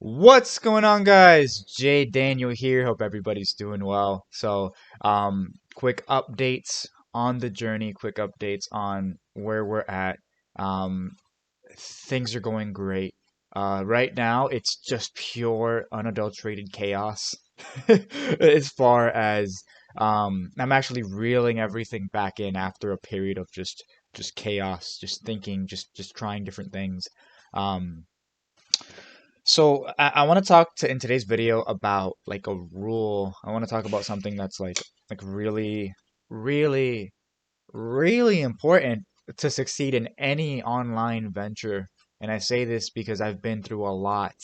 What's going on, guys? Jay Daniel here. Hope everybody's doing well. Quick updates on the journey, quick updates on where we're at. Um, Things are going great. Right now, it's just pure, unadulterated chaos. As far as I'm actually reeling everything back in after a period of just chaos, just thinking, just trying different things. Um, I want to talk to in today's video about like a rule. I want to talk about something that's like really, really, really important to succeed in any online venture. And I say this because I've been through a lot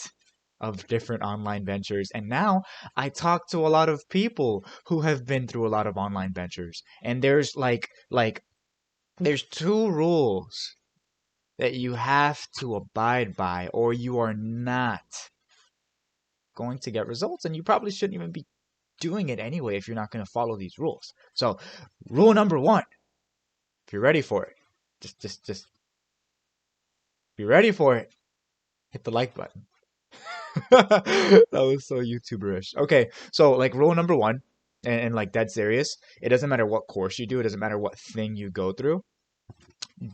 of different online ventures, and now I talk to a lot of people who have been through a lot of online ventures. And there's two rules that you have to abide by, or you are not going to get results, and you probably shouldn't even be doing it anyway if you're not going to follow these rules. So, rule number one, if you're ready for it, just be ready for it. Hit the like button. That was so YouTuberish. Okay, so like rule number one, and like dead serious, it doesn't matter what course you do, it doesn't matter what thing you go through.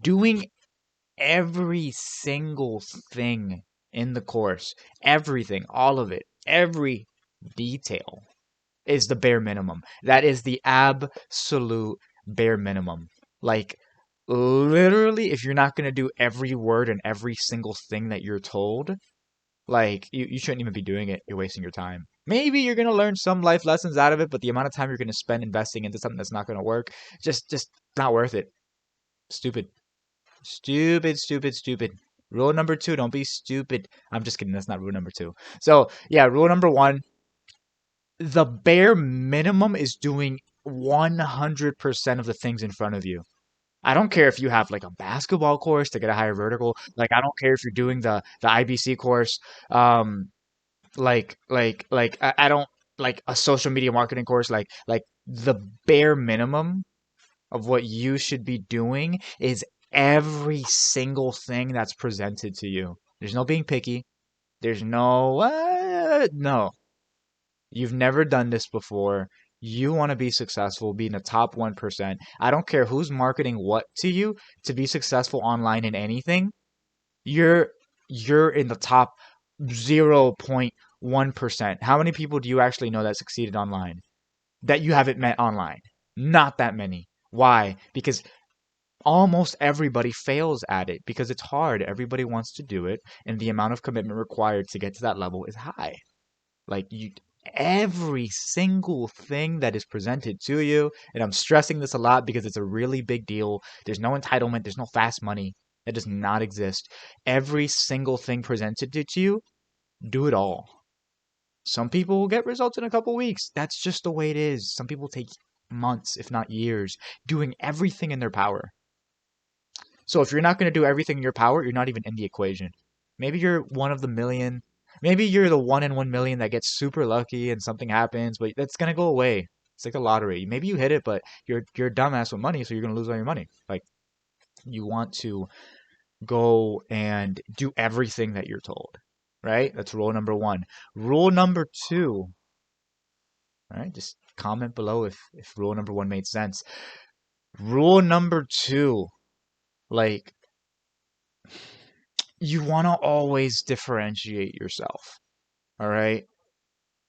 Doing every single thing in the course, everything, all of it, every detail is the bare minimum. That is the absolute bare minimum. Like, literally, if you're not going to do every word and every single thing that you're told, like, you shouldn't even be doing it. You're wasting your time. Maybe you're going to learn some life lessons out of it, but the amount of time you're going to spend investing into something that's not going to work, just not worth it. Stupid. Stupid, stupid, stupid. Rule number two, don't be stupid. I'm just kidding. That's not rule number two. So, yeah, rule number one, the bare minimum is doing 100% of the things in front of you. I don't care if you have like a basketball course to get a higher vertical. Like I don't care if you're doing the IBC course. Um, I don't like a social media marketing course. Like the bare minimum of what you should be doing is every single thing that's presented to you. There's no being picky. There's no. You've never done this before. You want to be successful, be in the top 1%. I don't care who's marketing what to you to be successful online in anything. You're you're in the top 0.1%. How many people do you actually know that succeeded online? That you haven't met online? Not that many. Why? Because almost everybody fails at it because it's hard. Everybody wants to do it, and the amount of commitment required to get to that level is high. Like you, every single thing that is presented to you, and I'm stressing this a lot because it's a really big deal. There's no entitlement, there's no fast money. That does not exist. Every single thing presented to you, do it all. Some people will get results in a couple weeks. That's just the way it is. Some people take months, if not years, doing everything in their power. So if you're not going to do everything in your power, you're not even in the equation. Maybe you're one of the million. Maybe you're the 1 in 1 million that gets super lucky and something happens, but that's gonna go away. It's like a lottery. Maybe you hit it, but you're a dumbass with money, so you're gonna lose all your money. Like you want to go and do everything that you're told, right? That's rule number one. Rule number two, all right? Just comment below if rule number one made sense. Rule number two, like you want to always differentiate yourself. All right.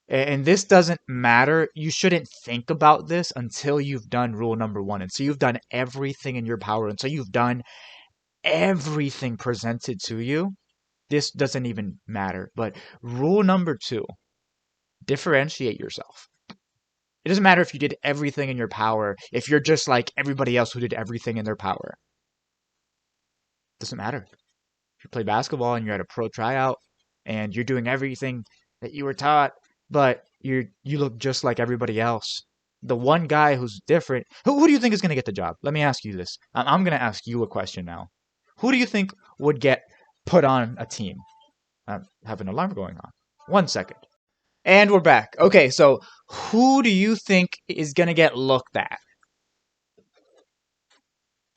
And this doesn't matter. You shouldn't think about this until you've done rule number one. And so you've done everything in your power. And so you've done everything presented to you. This doesn't even matter. But rule number two, differentiate yourself. It doesn't matter if you did everything in your power, if you're just like everybody else who did everything in their power. It doesn't matter. If you play basketball and you're at a pro tryout and you're doing everything that you were taught, but you look just like everybody else. The one guy who's different, who do you think is going to get the job? Let me ask you this. I'm going to ask you a question now. Who do you think would get put on a team? I have an alarm going on. 1 second. And we're back. Okay, so who do you think is going to get looked at?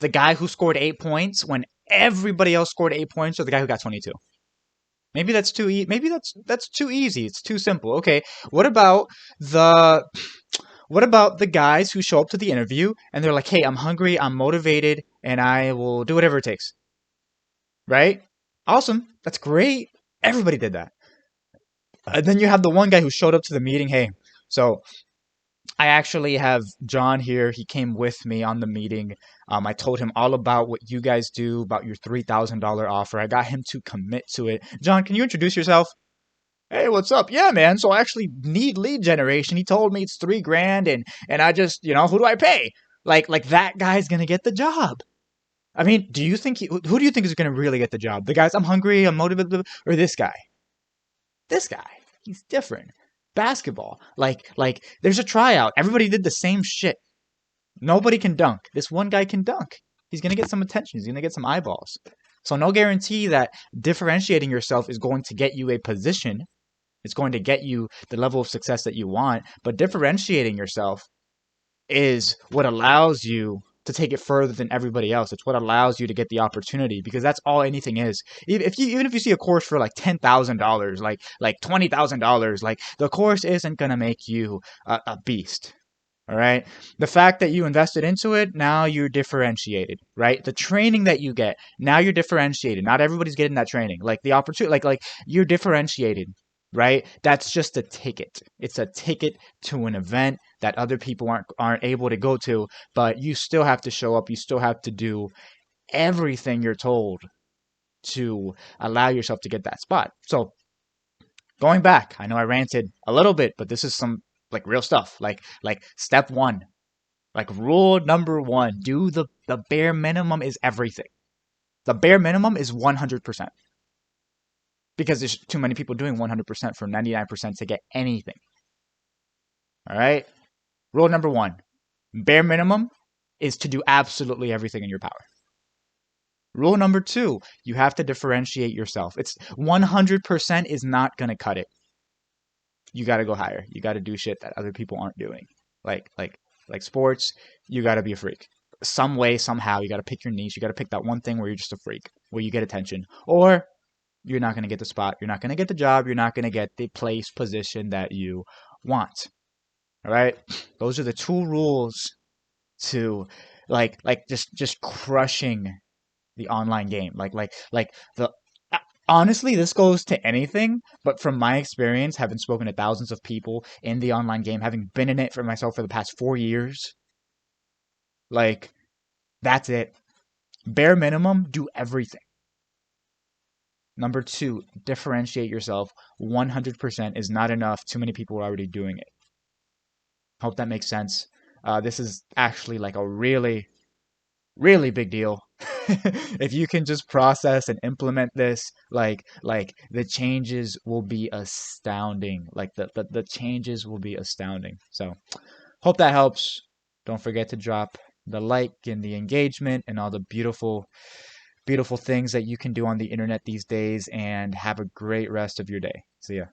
The guy who scored 8 points when everybody else scored 8 points, or the guy who got 22? Maybe that's maybe that's too easy. It's too simple. Okay, what about the what about the guys who show up to the interview and they're like, "Hey, I'm hungry, I'm motivated, and I will do whatever it takes." Right? Awesome. That's great. Everybody did that. And then you have the one guy who showed up to the meeting. Hey, so I actually have John here. He came with me on the meeting. I told him all about what you guys do, about your $3,000 offer. I got him to commit to it. John, can you introduce yourself? Hey, what's up? Yeah, man. So I actually need lead generation. He told me it's 3 grand, and I just, who do I pay? Like that guy's gonna get the job. I mean, do you think who do you think is gonna really get the job? The guys, I'm hungry, I'm motivated, or this guy? This guy. He's different. Basketball. Like there's a tryout. Everybody did the same shit. Nobody can dunk. This one guy can dunk. He's gonna get some attention. He's gonna get some eyeballs. So no guarantee that differentiating yourself is going to get you a position. It's going to get you the level of success that you want. But differentiating yourself is what allows you to take it further than everybody else. It's what allows you to get the opportunity, because that's all anything is. Even if you see a course for like $10,000, like $20,000, like the course isn't gonna make you a beast. All right. The fact that you invested into it, now you're differentiated, right? The training that you get, now you're differentiated. Not everybody's getting that training. Like the opportunity, like you're differentiated, right? That's just a ticket. It's a ticket to an event that other people aren't able to go to, but you still have to show up. You still have to do everything you're told to allow yourself to get that spot. So going back, I know I ranted a little bit, but this is some like real stuff. Like step one, like rule number one, do the bare minimum is everything. The bare minimum is 100%. Because there's too many people doing 100% for 99% to get anything. All right? Rule number one, bare minimum is to do absolutely everything in your power. Rule number two, you have to differentiate yourself. It's 100% is not going to cut it. You got to go higher. You got to do shit that other people aren't doing. Like sports, you got to be a freak. Some way, somehow, you got to pick your niche. You got to pick that one thing where you're just a freak, where you get attention. Or you're not going to get the spot. You're not going to get the job. You're not going to get the place, position that you want. All right? Those are the two rules to like just crushing the online game. Honestly, this goes to anything, but from my experience, having spoken to thousands of people in the online game, having been in it for myself for the past 4 years, like that's it. Bare minimum, do everything. Number two, differentiate yourself. 100% is not enough. Too many people are already doing it. Hope that makes sense. This is actually like a really, really big deal. If you can just process and implement this, like the changes will be astounding. Like the changes will be astounding. So hope that helps. Don't forget to drop the like and the engagement and all the beautiful things that you can do on the internet these days, and have a great rest of your day. See ya.